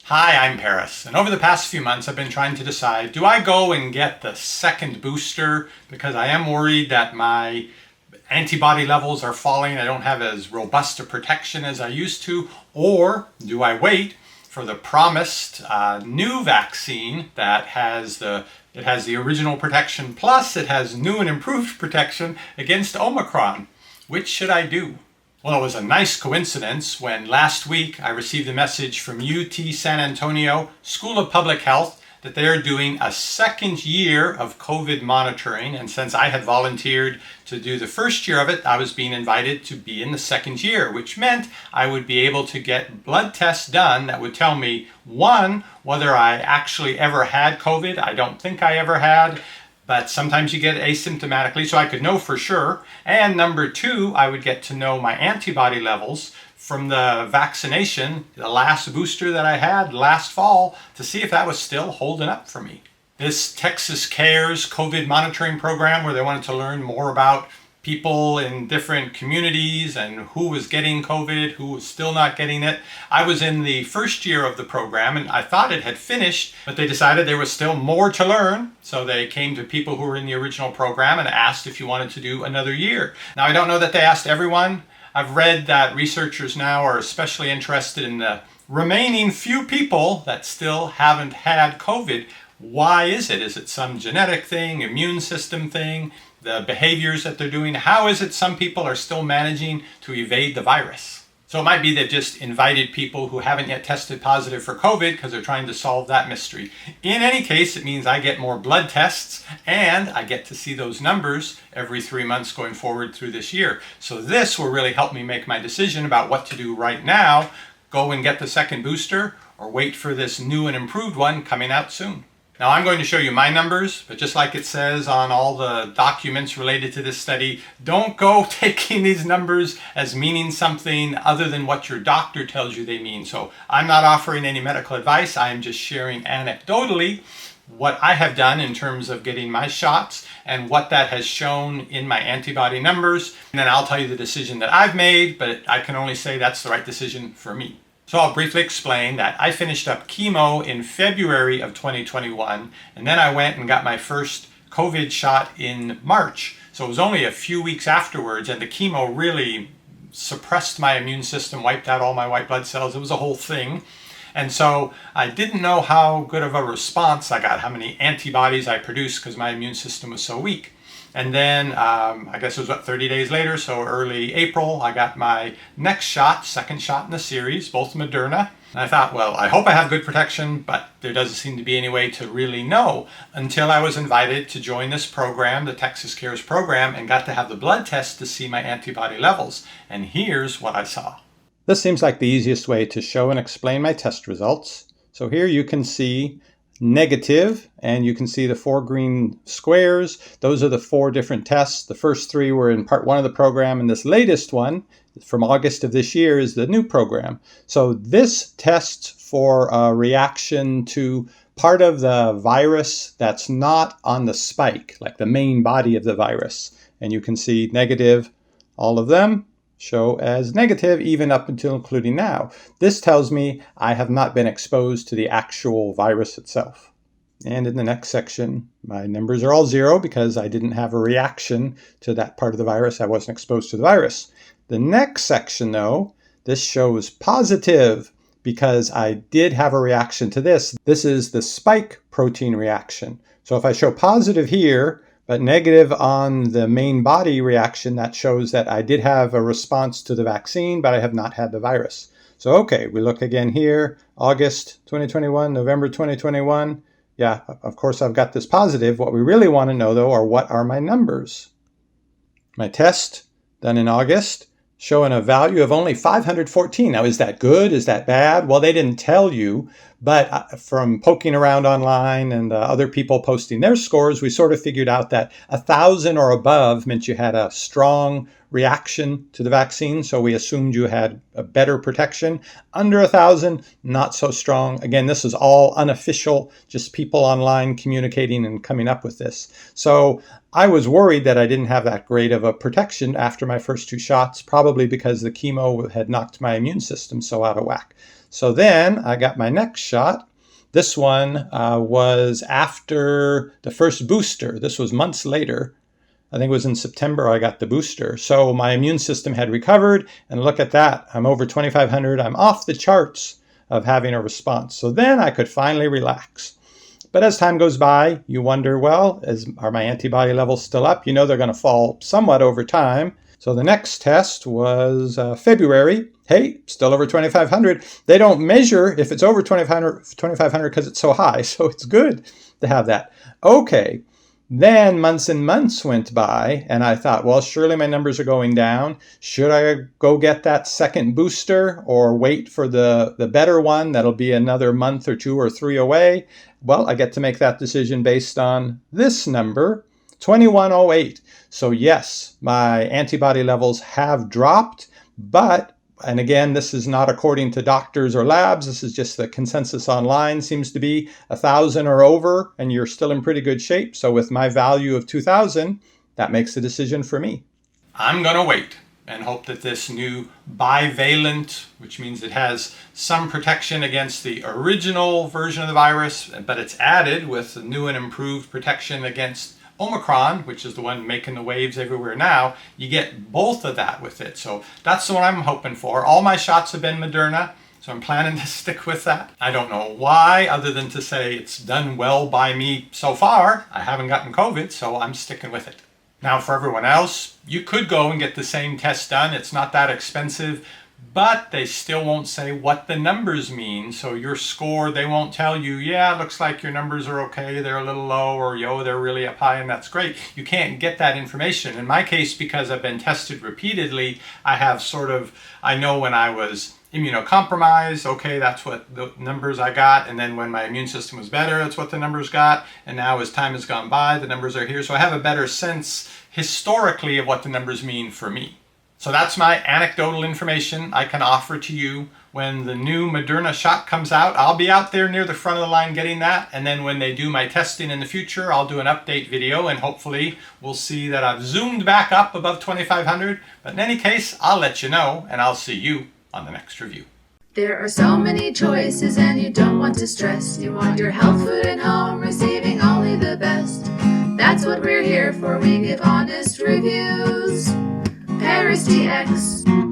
Hi, I'm Paris, and over the past few months I've been trying to decide, do I go and get the second booster because I am worried that my antibody levels are falling, I don't have as robust a protection as I used to, or do I wait for the promised new vaccine that has the original protection plus it has new and improved protection against Omicron? Which should I do? Well, it was a nice coincidence when last week I received a message from UT San Antonio School of Public Health that they are doing a second year of COVID monitoring. And since I had volunteered to do the first year of it, I was being invited to be in the second year, which meant I would be able to get blood tests done that would tell me, one, whether I actually ever had COVID. I don't think I ever had. But sometimes you get it asymptomatically, so I could know for sure. And number two, I would get to know my antibody levels from the vaccination, the last booster that I had last fall, to see if that was still holding up for me. This Texas Cares COVID monitoring program, where they wanted to learn more about people in different communities and who was getting COVID, who was still not getting it. I was in the first year of the program and I thought it had finished, but they decided there was still more to learn. So they came to people who were in the original program and asked if you wanted to do another year. Now, I don't know that they asked everyone. I've read that researchers now are especially interested in the remaining few people that still haven't had COVID. Why is it? Is it some genetic thing, immune system thing? The behaviors that they're doing? How is it some people are still managing to evade the virus? So it might be they've just invited people who haven't yet tested positive for COVID because they're trying to solve that mystery. In any case, it means I get more blood tests and I get to see those numbers every 3 months going forward through this year. So this will really help me make my decision about what to do right now. Go and get the second booster or wait for this new and improved one coming out soon. Now, I'm going to show you my numbers, but just like it says on all the documents related to this study, don't go taking these numbers as meaning something other than what your doctor tells you they mean. So I'm not offering any medical advice. I'm just sharing anecdotally what I have done in terms of getting my shots and what that has shown in my antibody numbers. And then I'll tell you the decision that I've made, but I can only say that's the right decision for me. So I'll briefly explain that I finished up chemo in February of 2021, and then I went and got my first COVID shot in March. So it was only a few weeks afterwards, and the chemo really suppressed my immune system, wiped out all my white blood cells. It was a whole thing. And so I didn't know how good of a response I got, how many antibodies I produced because my immune system was so weak. And then I guess it was 30 days later, so early April, I got my next shot, second shot in the series, both Moderna. And I thought, well, I hope I have good protection, but there doesn't seem to be any way to really know until I was invited to join this program, the Texas Cares program, and got to have the blood test to see my antibody levels. And here's what I saw. This seems like the easiest way to show and explain my test results. So here you can see negative, and you can see the 4 green squares. Those are the 4 different tests. The first 3 were in part 1 of the program, and this latest one from August of this year is the new program. So this tests for a reaction to part of the virus that's not on the spike, like the main body of the virus. And you can see negative, all of them show as negative, even up until including now. This tells me I have not been exposed to the actual virus itself. And in the next section, my numbers are all 0 because I didn't have a reaction to that part of the virus. I wasn't exposed to the virus. The next section, though, this shows positive because I did have a reaction to this. This is the spike protein reaction. So if I show positive here, but negative on the main body reaction, that shows that I did have a response to the vaccine, but I have not had the virus. So, okay, we look again here, August 2021, November 2021. Yeah, of course, I've got this positive. What we really want to know, though, are what are my numbers? My test done in August showing a value of only 514. Now, is that good? Is that bad? Well, they didn't tell you, but from poking around online and other people posting their scores, we sort of figured out that 1,000 or above meant you had a strong reaction to the vaccine, so we assumed you had a better protection. Under 1,000, not so strong. Again, this is all unofficial, just people online communicating and coming up with this. So I was worried that I didn't have that great of a protection after my first 2 shots, probably because the chemo had knocked my immune system so out of whack. So then I got my next shot. This one was after the first booster. This was months later. I think it was in September I got the booster. So my immune system had recovered, and look at that. I'm over 2,500. I'm off the charts of having a response. So then I could finally relax. But as time goes by, you wonder, well, are my antibody levels still up? You know they're going to fall somewhat over time. So the next test was February. Hey, still over 2,500. They don't measure if it's over 2,500 because it's so high. So it's good to have that. Okay. Then months and months went by, and I thought, well, surely my numbers are going down. Should I go get that second booster or wait for the better one that'll be another month or 2 or 3 away? Well, I get to make that decision based on this number, 2108. So yes, my antibody levels have dropped, and again, this is not according to doctors or labs. This is just the consensus online seems to be 1,000 or over, and you're still in pretty good shape. So with my value of 2,000, that makes a decision for me. I'm going to wait and hope that this new bivalent, which means it has some protection against the original version of the virus, but it's added with the new and improved protection against Omicron, which is the one making the waves everywhere now, you get both of that with it. So that's the one I'm hoping for. All my shots have been Moderna, so I'm planning to stick with that. I don't know why, other than to say it's done well by me so far. I haven't gotten COVID, so I'm sticking with it. Now for everyone else, you could go and get the same test done. It's not that expensive, but they still won't say what the numbers mean. So your score, they won't tell you, yeah, it looks like your numbers are okay, they're a little low, or yo, they're really up high and that's great. You can't get that information. In my case, because I've been tested repeatedly, I have I know when I was immunocompromised, okay, that's what the numbers I got, and then when my immune system was better, that's what the numbers got, and now as time has gone by, the numbers are here. So I have a better sense historically of what the numbers mean for me. So that's my anecdotal information I can offer to you. When the new Moderna shot comes out, I'll be out there near the front of the line getting that. And then when they do my testing in the future, I'll do an update video, and hopefully we'll see that I've zoomed back up above 2,500. But in any case, I'll let you know, and I'll see you on the next review. There are so many choices and you don't want to stress. You want your health food at home, receiving only the best. That's what we're here for. We give honest reviews. parristx.